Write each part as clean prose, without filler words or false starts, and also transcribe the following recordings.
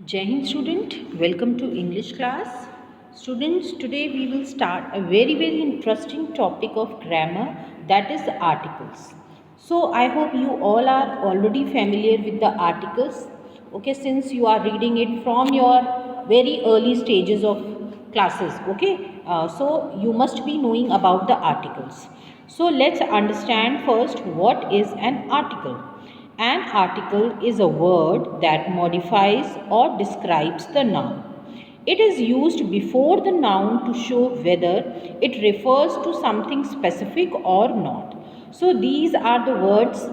Jai Hind student, welcome to English class. Students, today we will start a very interesting topic of grammar, that is the articles. So I hope you all are already familiar with the articles. Okay, since you are reading it from your very early stages of classes. Okay, so you must be knowing about the articles. So let's understand first what is an article. An article is a word that modifies or describes the noun. It is used before the noun to show whether it refers to something specific or not. So these are the words,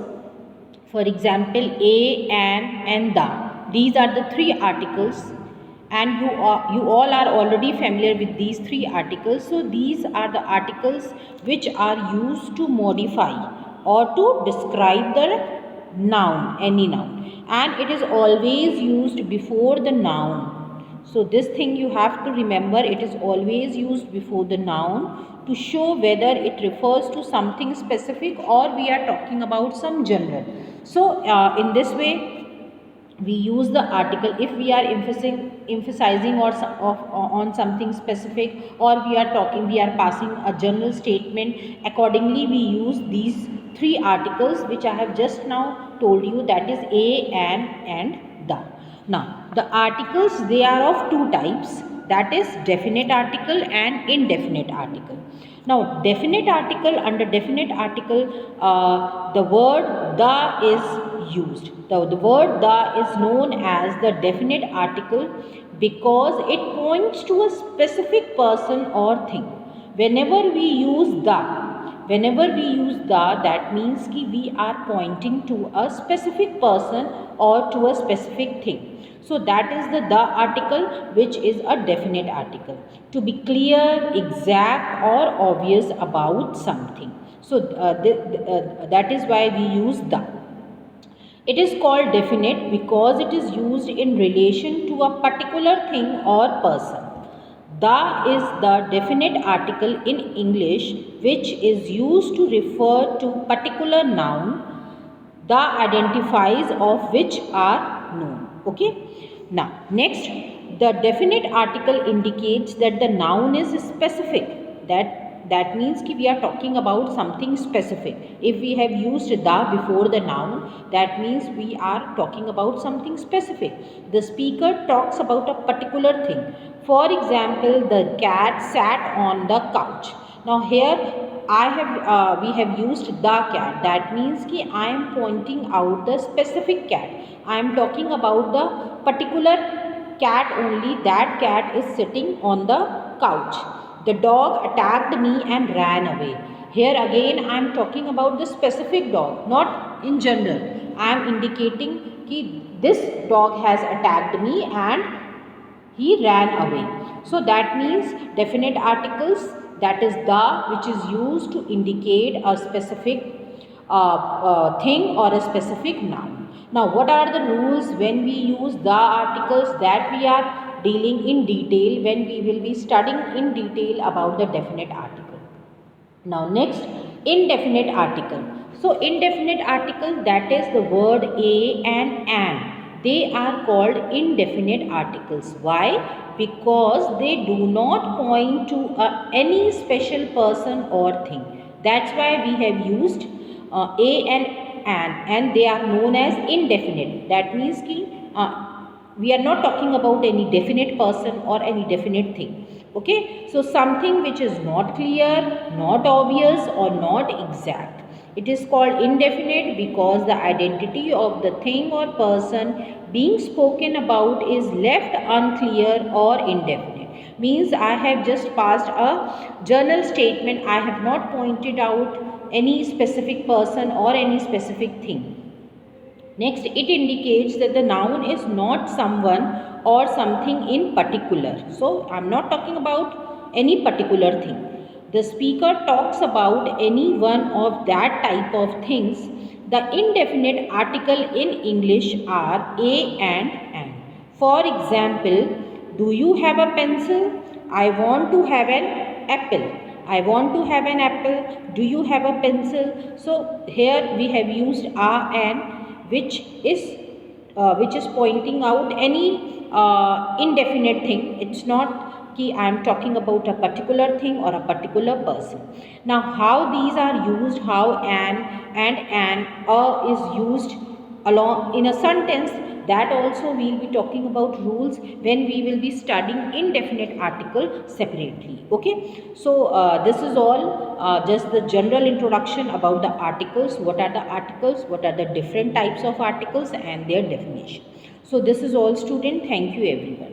for example, a, an, and the. These are the three articles, and you all are already familiar with these three articles. So these are the articles which are used to modify or to describe the noun, any noun, and it is always used before the noun. So this thing you have to remember, it is always used before the noun to show whether it refers to something specific or we are talking about some general. So in this way we use the article if we are emphasizing on something specific, or we are passing a general statement. Accordingly we use these three articles which I have just now told you, that is a, an, and the. Now the articles, they are of two types, that is definite article and indefinite article. Now definite article, under definite article, the word the is used. The word the is known as the definite article because it points to a specific person or thing. Whenever we use the, that means ki we are pointing to a specific person or to a specific thing. So that is the article, which is a definite article, to be clear, exact, or obvious about something. So that is why we use the. It is called definite because it is used in relation to a particular thing or person. The is the definite article in English which is used to refer to particular noun, the identifiers of which are known. Okay. Now next, the definite article indicates that the noun is specific. That means ki we are talking about something specific. If we have used the before the noun, that means we are talking about something specific. The speaker talks about a particular thing. For example, the cat sat on the couch. Now here we have used the cat. That means ki I am pointing out the specific cat. I am talking about the particular cat only. That cat is sitting on the couch. The dog attacked me and ran away. Here again I am talking about the specific dog, not in general. I am indicating ki this dog has attacked me and he ran away. So that means definite articles, that is the, which is used to indicate a specific thing or a specific noun. Now what are the rules when we use the articles? That we are dealing in detail when we will be studying in detail about the definite article. Now next, indefinite article. So indefinite article, that is the word a and an. They are called indefinite articles. Why? Because they do not point to any special person or thing. That's why we have used a and an, and they are known as indefinite. That means ki we are not talking about any definite person or any definite thing. Okay, so something which is not clear, not obvious, or not exact. It is called indefinite because the identity of the thing or person being spoken about is left unclear or indefinite. Means I have just passed a general statement. I have not pointed out any specific person or any specific thing. Next, it indicates that the noun is not someone or something in particular. So, I am not talking about any particular thing. The speaker talks about any one of that type of things. The indefinite article in English are a and an. For example, do you have a pencil? I want to have an apple. I want to have an apple. Do you have a pencil? So, here we have used a and, which is which is pointing out any indefinite thing. It's not कि I am talking about a particular thing or a particular person. Now, how these are used, how and is used along in a sentence, that also we will be talking about rules when we will be studying indefinite article separately. Okay, so this is all just the general introduction about the articles. What are the articles, what are the different types of articles and their definition. So this is all, student. Thank you everyone.